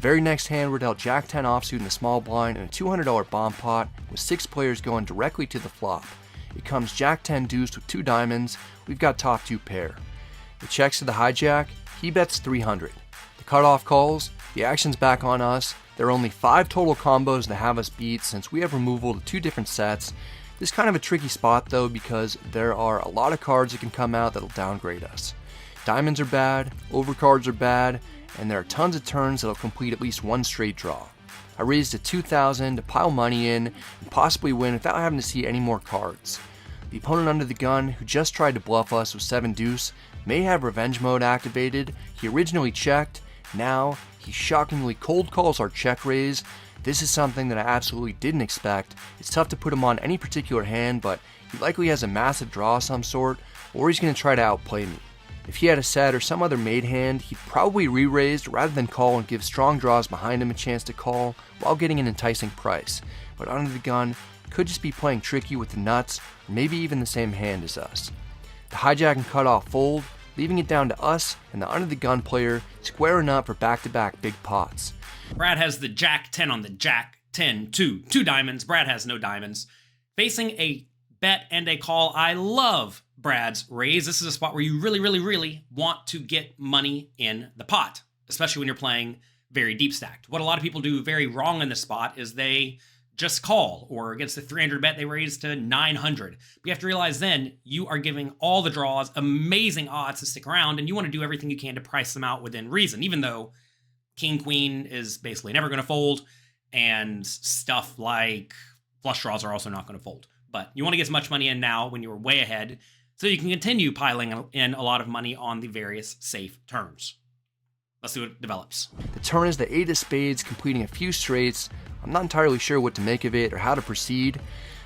very next hand, we're dealt Jack 10 offsuit in the small blind and a $200 bomb pot with 6 players going directly to the flop. It comes Jack 10 deuce with 2 diamonds. We've got top 2 pair. It checks to the hijack. He bets 300. The cutoff calls. The action's back on us. There are only 5 total combos to have us beat since we have removal to 2 different sets. This is kind of a tricky spot though because there are a lot of cards that can come out that'll downgrade us. Diamonds are bad, overcards are bad, and there are tons of turns that'll complete at least one straight draw. I raised to 2,000 to pile money in and possibly win without having to see any more cards. The opponent under the gun, who just tried to bluff us with 7 deuce, may have revenge mode activated. He originally checked, now he shockingly cold calls our check raise. This is something that I absolutely didn't expect. It's tough to put him on any particular hand, but he likely has a massive draw of some sort, or he's going to try to outplay me. If he had a set or some other made hand, he'd probably re-raised rather than call and give strong draws behind him a chance to call while getting an enticing price. But under the gun, could just be playing tricky with the nuts, or maybe even the same hand as us. The hijack and cutoff fold, leaving it down to us and the under the gun player squaring up for back-to-back big pots. Brad has the Jack 10 on the Jack 10 2. 2 diamonds. Brad has no diamonds. Facing a bet and a call. I love Brad's raise. This is a spot where you really want to get money in the pot, especially when you're playing very deep stacked. What a lot of people do very wrong in this spot is they just call, or against the 300 bet, they raise to 900. But you have to realize then you are giving all the draws amazing odds to stick around, and you want to do everything you can to price them out within reason, even though King Queen is basically never going to fold, and stuff like flush draws are also not going to fold. But you want to get as much money in now when you're way ahead, so you can continue piling in a lot of money on the various safe turns. Let's see what it develops. The turn is the 8 of spades, completing a few straights. I'm not entirely sure what to make of it or how to proceed.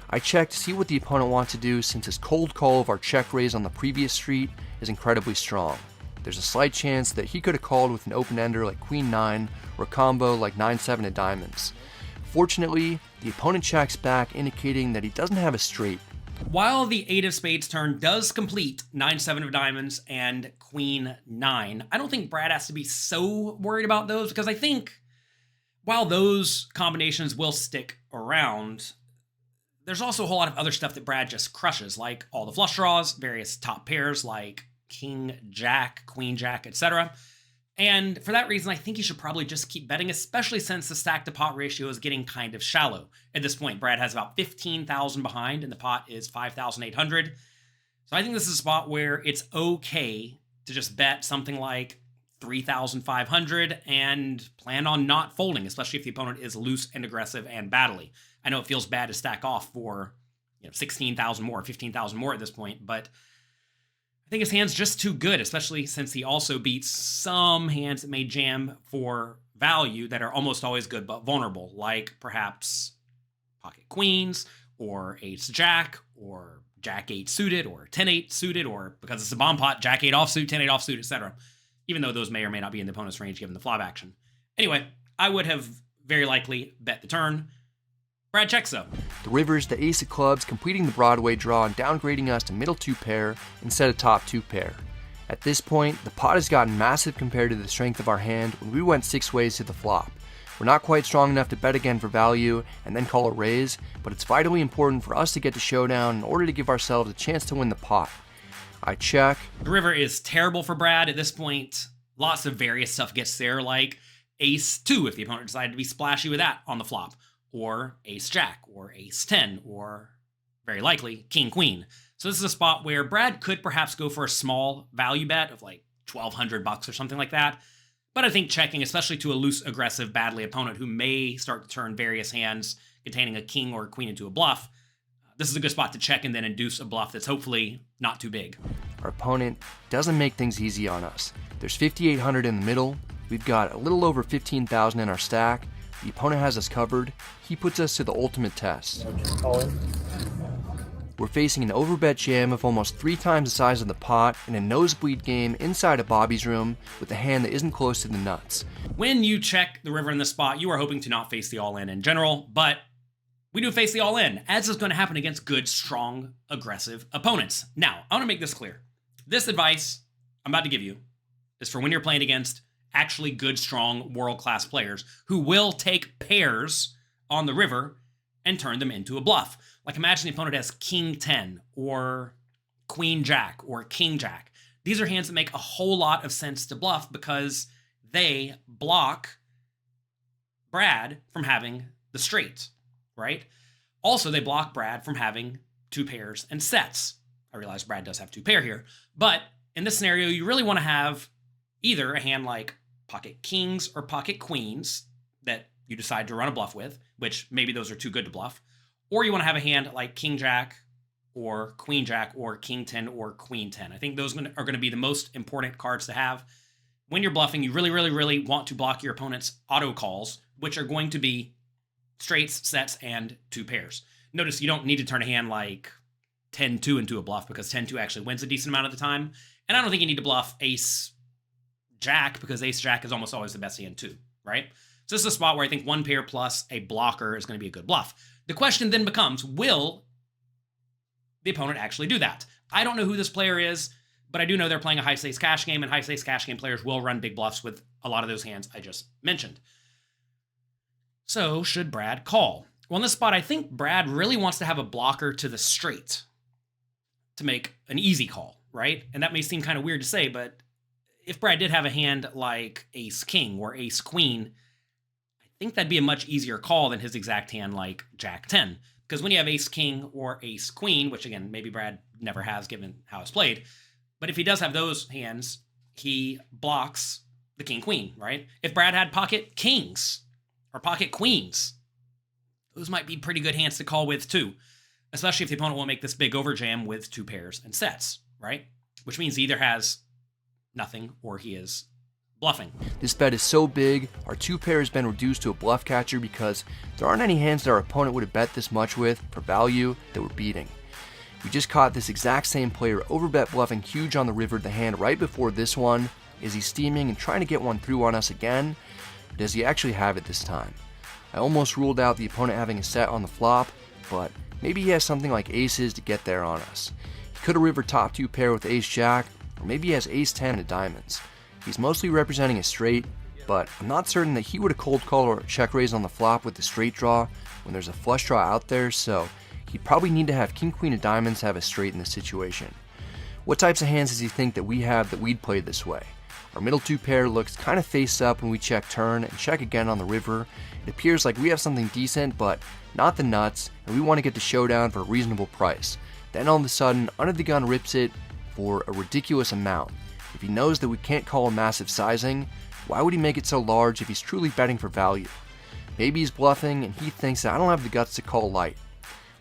I check to see what the opponent wants to do since his cold call of our check raise on the previous street is incredibly strong. There's a slight chance that he could have called with an open-ender like Queen 9 or a combo like 9-7 of diamonds. Fortunately, the opponent checks back, indicating that he doesn't have a straight. While the 8 of spades turn does complete 9-7 of diamonds and Queen 9, I don't think Brad has to be so worried about those, because I think while those combinations will stick around, there's also a whole lot of other stuff that Brad just crushes, like all the flush draws, various top pairs like King Jack, Queen Jack, etc. And for that reason, I think you should probably just keep betting, especially since the stack to pot ratio is getting kind of shallow. At this point, Brad has about 15,000 behind and the pot is 5,800. So I think this is a spot where it's okay to just bet something like 3,500 and plan on not folding, especially if the opponent is loose and aggressive and battly. I know it feels bad to stack off for 16,000 more, 15,000 more at this point, but I think his hand's just too good, especially since he also beats some hands that may jam for value that are almost always good but vulnerable, like perhaps pocket queens, or ace jack, or jack 8 suited, or 10-8 suited, or because it's a bomb pot, jack 8 offsuit, 10-8 offsuit, etc. Even though those may or may not be in the opponent's range given the flop action. Anyway, I would have very likely bet the turn. Brad checks though. The river's the ace of clubs, completing the Broadway draw and downgrading us to middle 2 pair instead of top 2 pair. At this point, the pot has gotten massive compared to the strength of our hand when we went 6 ways to the flop. We're not quite strong enough to bet again for value and then call a raise, but it's vitally important for us to get to showdown in order to give ourselves a chance to win the pot. I check. The river is terrible for Brad at this point. Lots of various stuff gets there, like ace 2 if the opponent decided to be splashy with that on the flop, or ace jack, or ace 10, or very likely king queen. So this is a spot where Brad could perhaps go for a small value bet of like $1,200 or something like that. But I think checking, especially to a loose, aggressive, badly opponent who may start to turn various hands containing a king or a queen into a bluff, this is a good spot to check and then induce a bluff that's hopefully not too big. Our opponent doesn't make things easy on us. There's 5,800 in the middle. We've got a little over 15,000 in our stack. The opponent has us covered. He puts us to the ultimate test. We're facing an overbet jam of almost 3 times the size of the pot in a nosebleed game inside of Bobby's room with a hand that isn't close to the nuts. When you check the river in this spot, you are hoping to not face the all-in in general, but we do face the all-in, as is going to happen against good, strong, aggressive opponents. Now, I want to make this clear. This advice I'm about to give you is for when you're playing against actually good, strong, world-class players who will take pairs on the river and turn them into a bluff. Like imagine the opponent has king 10 or queen jack or king jack. These are hands that make a whole lot of sense to bluff because they block Brad from having the straight, right? Also, they block Brad from having two pairs and sets. I realize Brad does have two pair here, but in this scenario, you really want to have either a hand like pocket kings or pocket queens that you decide to run a bluff with, which maybe those are too good to bluff, or you want to have a hand like king jack or queen jack or king 10 or queen 10. I think those are going to be the most important cards to have. When you're bluffing, you really, really, really want to block your opponent's auto calls, which are going to be straights, sets, and two pairs. Notice you don't need to turn a hand like 10-2 into a bluff because 10-2 actually wins a decent amount of the time. And I don't think you need to bluff ace jack because ace jack is almost always the best hand too, right? So this is a spot where I think one pair plus a blocker is going to be a good bluff. The question then becomes, will the opponent actually do that? I don't know who this player is, but I do know they're playing a high stakes cash game, and high stakes cash game players will run big bluffs with a lot of those hands I just mentioned. So should Brad call? Well, in this spot, I think Brad really wants to have a blocker to the straight to make an easy call, right? And that may seem kind of weird to say, but if Brad did have a hand like ace king or ace queen, I think that'd be a much easier call than his exact hand like jack 10. Because when you have ace king or ace queen, which again, maybe Brad never has given how it's played, but if he does have those hands, he blocks the king queen, right? If Brad had pocket kings or pocket queens, those might be pretty good hands to call with too, especially if the opponent will make this big overjam with two pairs and sets, right? Which means he either has nothing or he is bluffing. This bet is so big, our two pair has been reduced to a bluff catcher because there aren't any hands that our opponent would have bet this much with for value that we're beating. We just caught this exact same player overbet bluffing huge on the river the hand right before this one. Is he steaming and trying to get one through on us again? Or does he actually have it this time? I almost ruled out the opponent having a set on the flop, but maybe he has something like aces to get there on us. He could have river top two pair with ace jack, or maybe he has ace 10 of diamonds. He's mostly representing a straight, but I'm not certain that he would have cold called or check raised on the flop with the straight draw when there's a flush draw out there, so he'd probably need to have king queen of diamonds to have a straight in this situation. What types of hands does he think that we have that we'd play this way? Our middle two pair looks kind of face up when we check turn and check again on the river. It appears like we have something decent, but not the nuts, and we want to get the showdown for a reasonable price. Then all of a sudden, under the gun rips it for a ridiculous amount. If he knows that we can't call a massive sizing, why would he make it so large if he's truly betting for value? Maybe he's bluffing and he thinks that I don't have the guts to call light.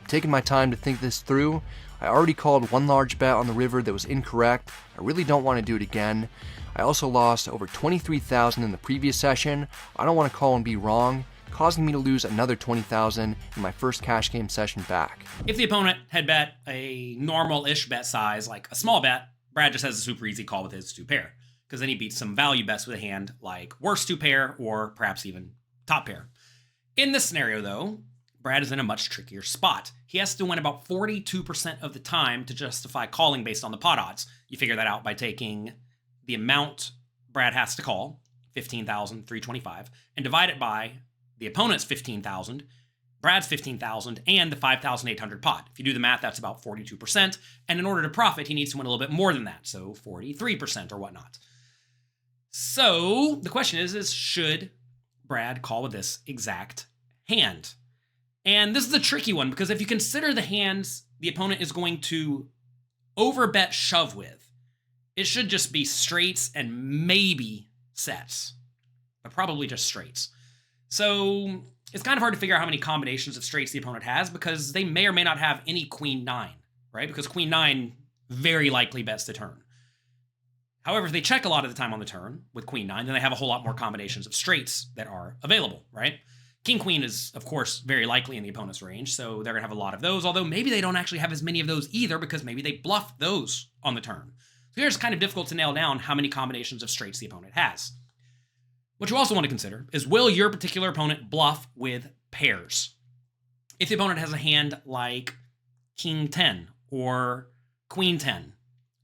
I'm taking my time to think this through. I already called one large bet on the river that was incorrect. I really don't want to do it again. I also lost over $23,000 in the previous session. I don't want to call and be wrong, causing me to lose another $20,000 in my first cash game session back. If the opponent had bet a normal-ish bet size, like a small bet, Brad just has a super easy call with his two pair, because then he beats some value bets with a hand like worst two pair or perhaps even top pair. In this scenario, though, Brad is in a much trickier spot. He has to win about 42% of the time to justify calling based on the pot odds. You figure that out by taking the amount Brad has to call, 15,325, and divide it by the opponent's 15,000, Brad's 15,000, and the 5,800 pot. If you do the math, that's about 42%. And in order to profit, he needs to win a little bit more than that, so 43% or whatnot. So the question is should Brad call with this exact hand? And this is a tricky one because if you consider the hands the opponent is going to overbet shove with, it should just be straights and maybe sets, but probably just straights. So it's kind of hard to figure out how many combinations of straights the opponent has because they may or may not have any queen 9, right? Because queen 9 very likely bets the turn. However, if they check a lot of the time on the turn with queen 9, then they have a whole lot more combinations of straights that are available, right? King queen is, of course, very likely in the opponent's range, so they're going to have a lot of those, although maybe they don't actually have as many of those either because maybe they bluff those on the turn. So here's kind of difficult to nail down how many combinations of straights the opponent has. What you also want to consider is, will your particular opponent bluff with pairs? If the opponent has a hand like king 10 or queen 10,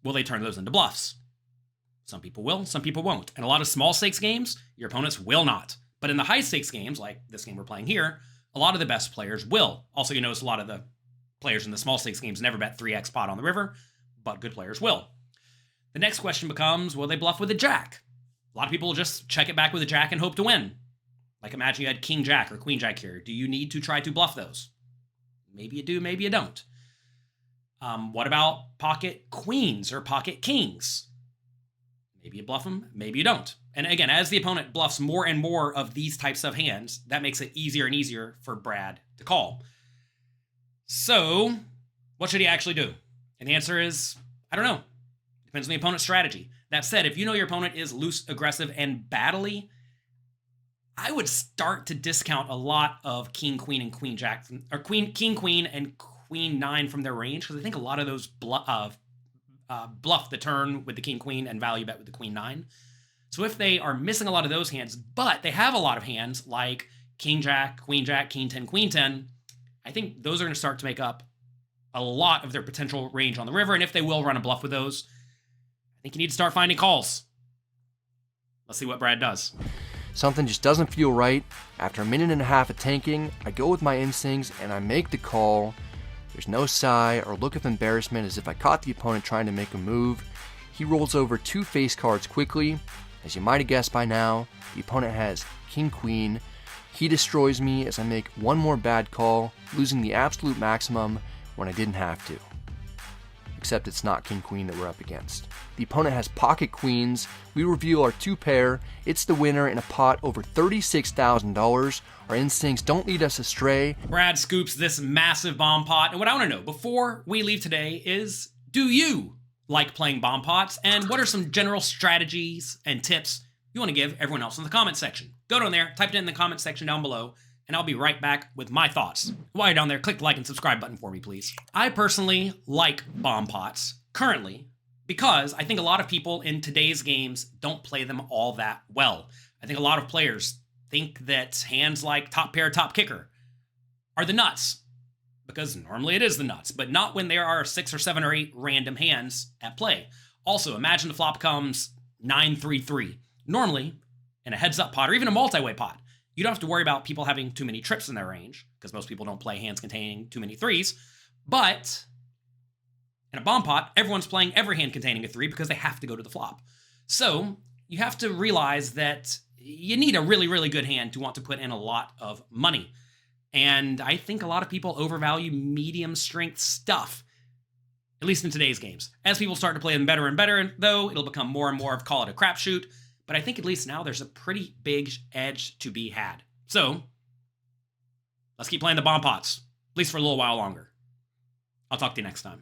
will they turn those into bluffs? Some people will, some people won't. In a lot of small stakes games, your opponents will not. But in the high stakes games, like this game we're playing here, a lot of the best players will. Also, you notice a lot of the players in the small stakes games never bet 3x pot on the river, but good players will. The next question becomes, will they bluff with a jack? A lot of people will just check it back with a jack and hope to win. Like imagine you had king jack or queen jack here. Do you need to try to bluff those? Maybe you do, maybe you don't. What about pocket queens or pocket kings? Maybe you bluff them, maybe you don't. And again, as the opponent bluffs more and more of these types of hands, that makes it easier and easier for Brad to call. So, what should he actually do? And the answer is, I don't know. Depends on the opponent's strategy. That said, if you know your opponent is loose, aggressive, and battly, I would start to discount a lot of king, queen, and queen jack, or king, queen, and queen 9 from their range, because I think a lot of those bluff the turn with the king, queen, and value bet with the queen 9. So if they are missing a lot of those hands, but they have a lot of hands like king jack, king 10, queen 10, I think those are going to start to make up a lot of their potential range on the river. And if they will run a bluff with those, I think you need to start finding calls. Let's see what Brad does. Something just doesn't feel right. After a minute and a half of tanking, I go with my instincts and I make the call. There's no sigh or look of embarrassment as if I caught the opponent trying to make a move. He rolls over 2 face cards quickly. As you might have guessed by now, the opponent has king queen. He destroys me as I make one more bad call, losing the absolute maximum when I didn't have to. Except it's not king queen that we're up against. The opponent has pocket queens. We reveal our 2 pair. It's the winner in a pot over $36,000. Our instincts don't lead us astray. Brad scoops this massive bomb pot. And what I want to know before we leave today is, do you like playing bomb pots? And what are some general strategies and tips you want to give everyone else in the comment section? Go down there, type it in the comment section down below, and I'll be right back with my thoughts. While you're down there, click the like and subscribe button for me, please. I personally like bomb pots currently because I think a lot of people in today's games don't play them all that well. I think a lot of players think that hands like top pair, top kicker are the nuts, because normally it is the nuts, but not when there are 6 or 7 or 8 random hands at play. Also, imagine the flop comes 9-3-3. Normally, in a heads-up pot or even a multi-way pot, you don't have to worry about people having too many trips in their range, because most people don't play hands containing too many 3s. But in a bomb pot, everyone's playing every hand containing a 3 because they have to go to the flop. So you have to realize that you need a really, really good hand to want to put in a lot of money. And I think a lot of people overvalue medium strength stuff, at least in today's games. As people start to play them better and better, though, it'll become more and more of call it a crapshoot. But I think at least now there's a pretty big edge to be had. So let's keep playing the bomb pots, at least for a little while longer. I'll talk to you next time.